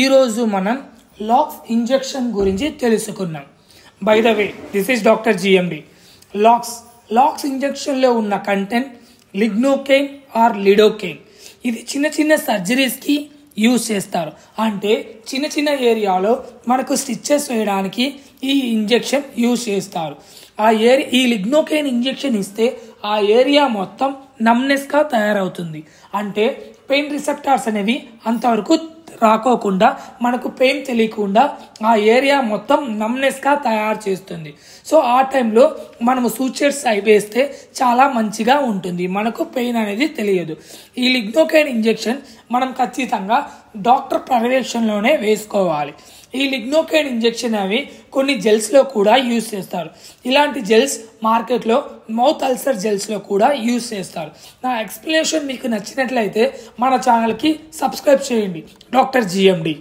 ఈరోజు మనం లాక్స్ ఇంజెక్షన్ గురించి తెలుసుకున్నాం. By the way, this is doctor GMD. Lox ఇంజెక్షన్లో ఉన్న కంటెంట్ లిగ్నోకేన్ ఆర్ లిడోకేన్. ఇది చిన్న చిన్న సర్జరీస్కి యూజ్ చేస్తారు. అంటే చిన్న చిన్న ఏరియాలో మనకు స్టిచ్చెస్ వేయడానికి ఈ ఇంజెక్షన్ యూజ్ చేస్తారు. ఈ లిగ్నోకేన్ ఇంజెక్షన్ ఇస్తే ఆ ఏరియా మొత్తం నమ్నెస్గా తయారవుతుంది. అంటే పెయిన్ రిసెప్టార్స్ అనేవి అంతవరకు రాకోకుండా మనకు పెయిన్ తెలియకుండా ఆ ఏరియా మొత్తం నమ్నెస్గా తయారు చేస్తుంది. సో ఆ టైంలో మనము సూచర్స్ వేస్తే చాలా మంచిగా ఉంటుంది, మనకు పెయిన్ అనేది తెలియదు. ఈ లిగ్నోకేన్ ఇంజెక్షన్ మనం ఖచ్చితంగా డాక్టర్ పర్యవేక్షణలోనే వేసుకోవాలి. ఈ లిగ్నోకేన్ ఇంజెక్షన్ అవి కొన్ని జెల్స్లో కూడా యూజ్ చేస్తారు. ఇలాంటి జెల్స్ మార్కెట్లో మౌత్ అల్సర్ జెల్స్లో కూడా యూజ్ చేస్తారు. నా ఎక్స్ప్లెనేషన్ మీకు నచ్చినట్లయితే మన ఛానల్కి సబ్స్క్రైబ్ చేయండి. Doctor GMD.